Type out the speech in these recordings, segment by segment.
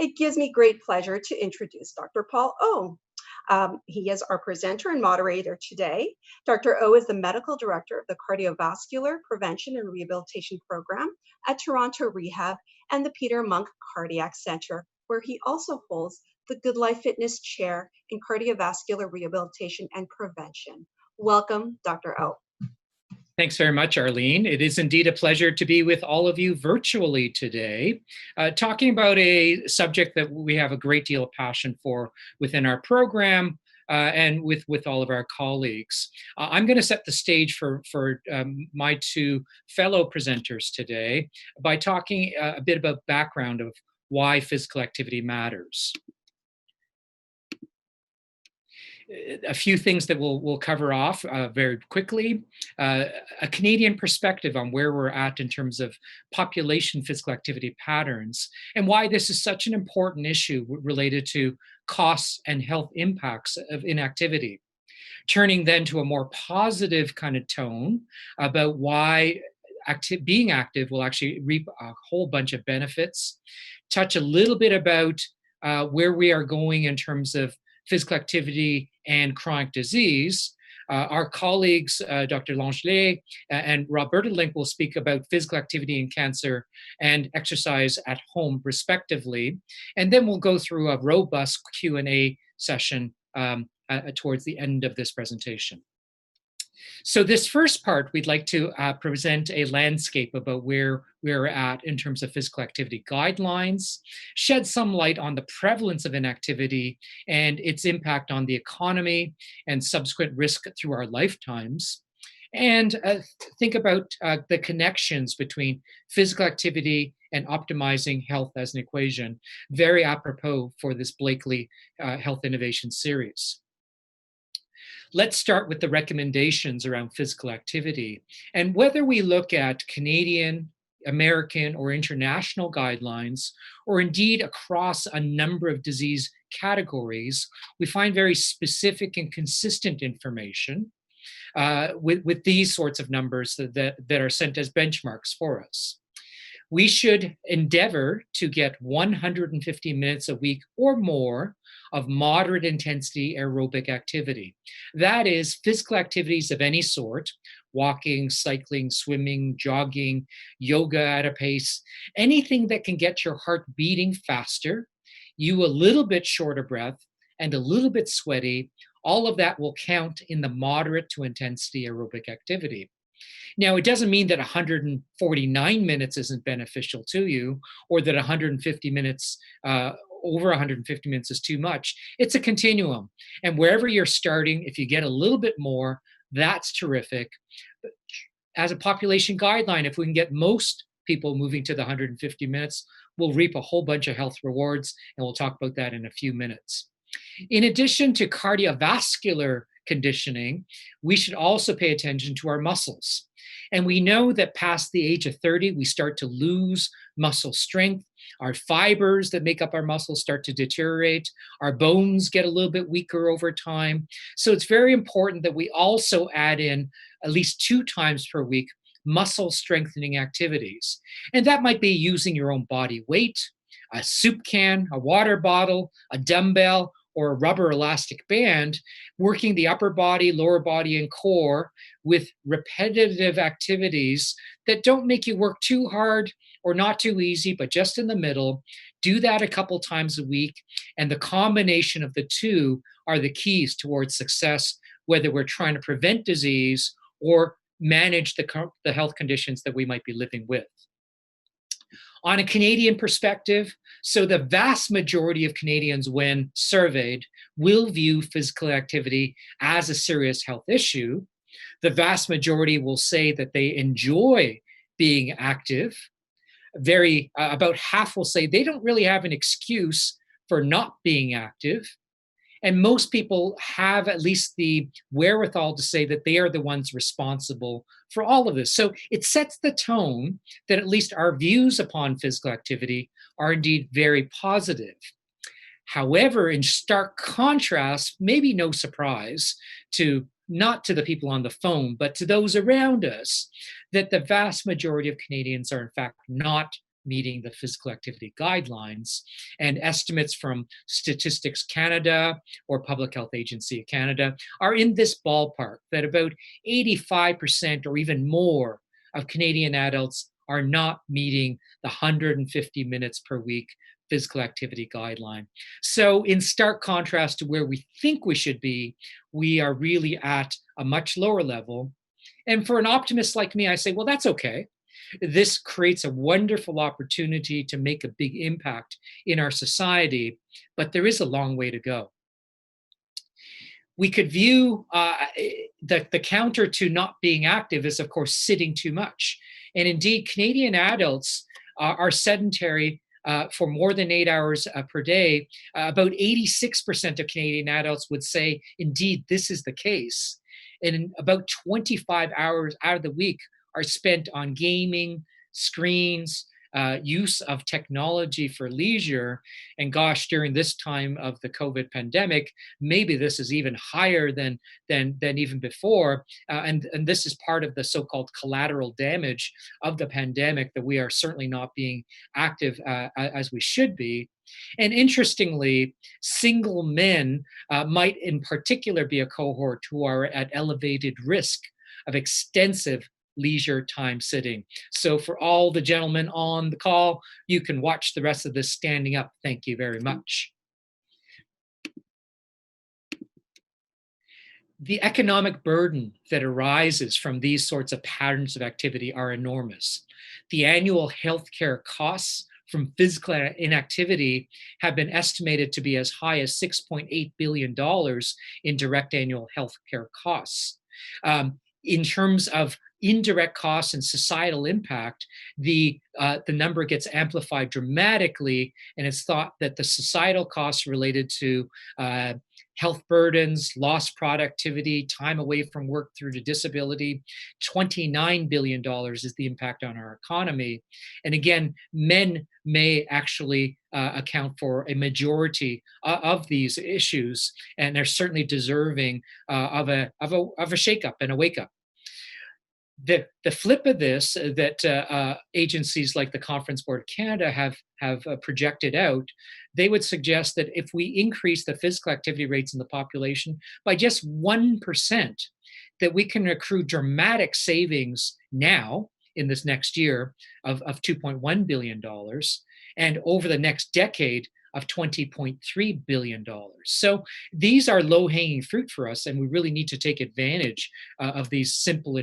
It gives me great pleasure to introduce Dr. Paul O. He is our presenter and moderator today. Dr. O is the medical director of the Cardiovascular Prevention and Rehabilitation Program at Toronto Rehab and the Peter Monk Cardiac Center, where he also holds the Good Life Fitness Chair in Cardiovascular Rehabilitation and Prevention. Welcome, Dr. O. Thanks very much, Arlene. It is indeed a pleasure to be with all of you virtually today, talking about a subject that we have a great deal of passion for within our program and with all of our colleagues. I'm going to set the stage for my two fellow presenters today by talking a bit about background of why physical activity matters. A few things that we'll cover off very quickly. A Canadian perspective on where we're at in terms of population physical activity patterns and why this is such an important issue related to costs and health impacts of inactivity. Turning then to a more positive kind of tone about why being active will actually reap a whole bunch of benefits. Touch a little bit about where we are going in terms of physical activity and chronic disease. Our colleagues, Dr. Langelet and Roberta Link, will speak about physical activity in cancer and exercise at home, respectively. And then we'll go through a robust Q&A session towards the end of this presentation. So this first part, we'd like to present a landscape about where we're at in terms of physical activity guidelines, shed some light on the prevalence of inactivity and its impact on the economy and subsequent risk through our lifetimes, and think about the connections between physical activity and optimizing health as an equation, very apropos for this Blakely Health Innovation Series. Let's start with the recommendations around physical activity. And whether we look at Canadian, American, or international guidelines, or indeed across a number of disease categories, we find very specific and consistent information with these sorts of numbers that are sent as benchmarks for us. We should endeavor to get 150 minutes a week or more of moderate intensity aerobic activity. That is physical activities of any sort, walking, cycling, swimming, jogging, yoga at a pace, anything that can get your heart beating faster, you a little bit short of breath and a little bit sweaty. All of that will count in the moderate to intensity aerobic activity. Now, it doesn't mean that 149 minutes isn't beneficial to you, or that 150 minutes, over 150 minutes is too much. It's a continuum. And wherever you're starting, if you get a little bit more, that's terrific. As a population guideline, if we can get most people moving to the 150 minutes, we'll reap a whole bunch of health rewards, and we'll talk about that in a few minutes. In addition to cardiovascular conditioning, we should also pay attention to our muscles. And we know that past the age of 30, we start to lose muscle strength. Our fibers that make up our muscles start to deteriorate. Our bones get a little bit weaker over time. So it's very important that we also add in at least 2 times per week muscle strengthening activities. And that might be using your own body weight, a soup can, a water bottle, a dumbbell, or a rubber elastic band, working the upper body, lower body, and core with repetitive activities that don't make you work too hard or not too easy, but just in the middle. Do that a couple times a week, and the combination of the two are the keys towards success, whether we're trying to prevent disease or manage the health conditions that we might be living with. On a Canadian perspective, so the vast majority of Canadians, when surveyed, will view physical activity as a serious health issue. The vast majority will say that they enjoy being active. About half will say they don't really have an excuse for not being active. And most people have at least the wherewithal to say that they are the ones responsible for all of this. So it sets the tone that at least our views upon physical activity are indeed very positive. However, in stark contrast, maybe no surprise not to the people on the phone, but to those around us, that the vast majority of Canadians are in fact not meeting the physical activity guidelines. And estimates from Statistics Canada or Public Health Agency of Canada are in this ballpark, that about 85% or even more of Canadian adults are not meeting the 150 minutes per week physical activity guideline. So, in stark contrast to where we think we should be, we are really at a much lower level. And for an optimist like me, I say, well, that's okay. This creates a wonderful opportunity to make a big impact in our society, but there is a long way to go. We could view the counter to not being active is, of course, sitting too much. And indeed, Canadian adults are sedentary for more than 8 hours per day. About 86% of Canadian adults would say, indeed, this is the case. And about 25 hours out of the week are spent on gaming, screens, use of technology for leisure. And gosh, during this time of the COVID pandemic, maybe this is even higher than even before. And this is part of the so-called collateral damage of the pandemic, that we are certainly not being active as we should be. And interestingly, single men might in particular be a cohort who are at elevated risk of extensive leisure time sitting. So for all the gentlemen on the call, you can watch the rest of this standing up. Thank you very much. The economic burden that arises from these sorts of patterns of activity are enormous. The annual healthcare costs from physical inactivity have been estimated to be as high as $6.8 billion in direct annual healthcare costs. In terms of indirect costs and societal impact, the number gets amplified dramatically, and it's thought that the societal costs related to health burdens, lost productivity, time away from work through to disability, $29 billion is the impact on our economy. And again, men may actually account for a majority of these issues, and they're certainly deserving of a shakeup and a wake up. The flip of this that agencies like the Conference Board of Canada have projected out, they would suggest that if we increase the physical activity rates in the population by just 1%, that we can accrue dramatic savings now in this next year of $2.1 billion, and over the next decade of $20.3 billion. So these are low-hanging fruit for us, and we really need to take advantage of these simple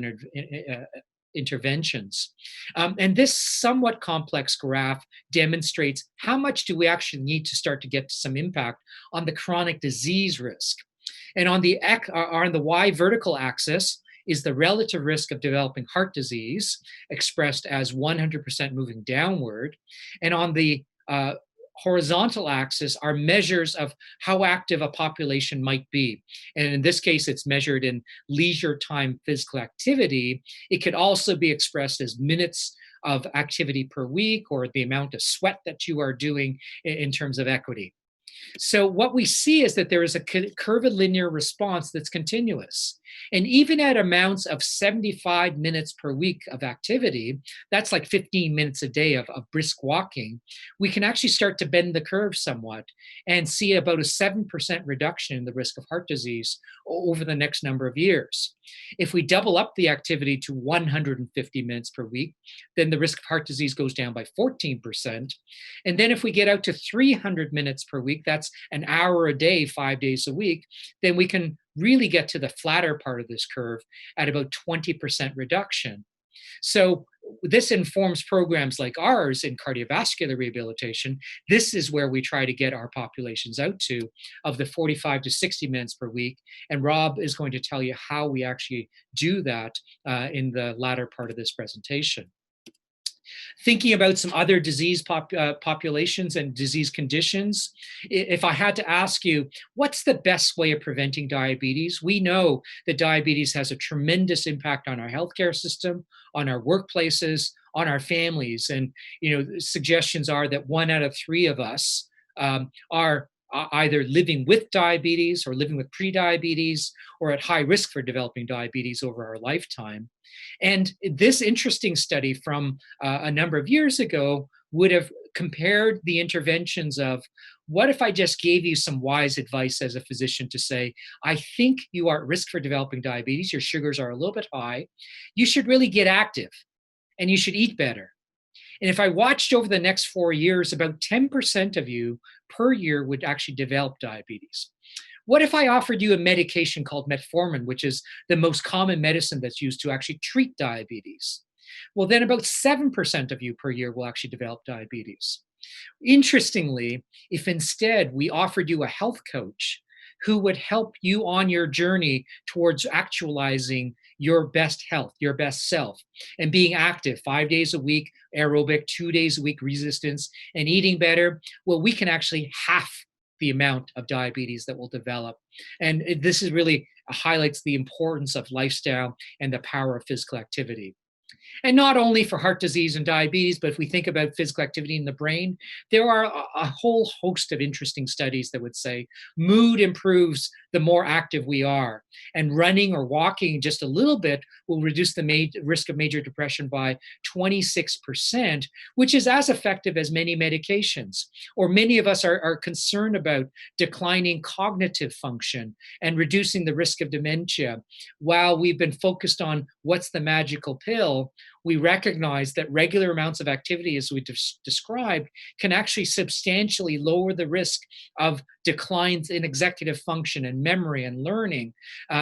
interventions. And this somewhat complex graph demonstrates how much do we actually need to start to get some impact on the chronic disease risk. And on the Y vertical axis is the relative risk of developing heart disease, expressed as 100% moving downward. And on the horizontal axis are measures of how active a population might be. And in this case, it's measured in leisure time physical activity. It could also be expressed as minutes of activity per week, or the amount of sweat that you are doing in terms of equity. So what we see is that there is a curvilinear response that's continuous. And even at amounts of 75 minutes per week of activity, that's like 15 minutes a day of brisk walking, we can actually start to bend the curve somewhat and see about a 7% reduction in the risk of heart disease over the next number of years. If we double up the activity to 150 minutes per week, then the risk of heart disease goes down by 14%. And then if we get out to 300 minutes per week, that's an hour a day, 5 days a week, then we can really get to the flatter part of this curve at about 20% reduction. So this informs programs like ours in cardiovascular rehabilitation. This is where we try to get our populations out to, of the 45 to 60 minutes per week. And Rob is going to tell you how we actually do that in the latter part of this presentation. Thinking about some other disease populations and disease conditions, if I had to ask you, what's the best way of preventing diabetes? We know that diabetes has a tremendous impact on our healthcare system, on our workplaces, on our families. And suggestions are that 1 out of 3 of us are either living with diabetes or living with prediabetes or at high risk for developing diabetes over our lifetime. And this interesting study from a number of years ago would have compared the interventions of, what if I just gave you some wise advice as a physician to say, I think you are at risk for developing diabetes, your sugars are a little bit high, you should really get active and you should eat better. And if I watched over the next 4 years, about 10% of you per year would actually develop diabetes. What if I offered you a medication called metformin, which is the most common medicine that's used to actually treat diabetes? Well, then about 7% of you per year will actually develop diabetes. Interestingly, if instead we offered you a health coach who would help you on your journey towards actualizing your best health, your best self, and being active 5 days a week, aerobic, 2 days a week, resistance, and eating better, well, we can actually half the amount of diabetes that will develop. And this is really highlights the importance of lifestyle and the power of physical activity. And not only for heart disease and diabetes, but if we think about physical activity in the brain, there are a whole host of interesting studies that would say mood improves the more active we are. And running or walking just a little bit will reduce the risk of major depression by 26%, which is as effective as many medications. Or many of us are concerned about declining cognitive function and reducing the risk of dementia. While we've been focused on what's the magical pill, we recognize that regular amounts of activity, as we described, can actually substantially lower the risk of declines in executive function and memory and learning.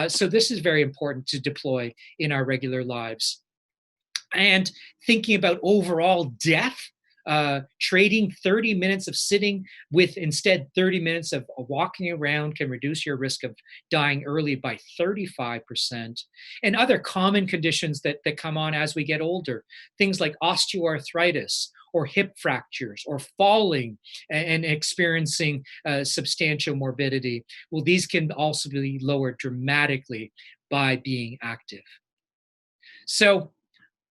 So this is very important to deploy in our regular lives. And thinking about overall death, trading 30 minutes of sitting with instead 30 minutes of walking around can reduce your risk of dying early by 35%. And other common conditions that come on as we get older, things like osteoarthritis or hip fractures or falling and experiencing substantial morbidity. Well, these can also be lowered dramatically by being active. So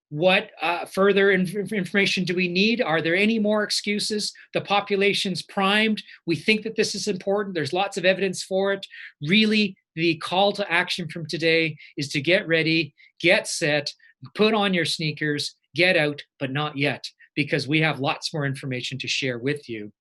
what further information do we need? Are there any more excuses? The population's primed. We think that this is important. There's lots of evidence for it. Really, the call to action from today is to get ready, get set, put on your sneakers, get out, but not yet, because we have lots more information to share with you.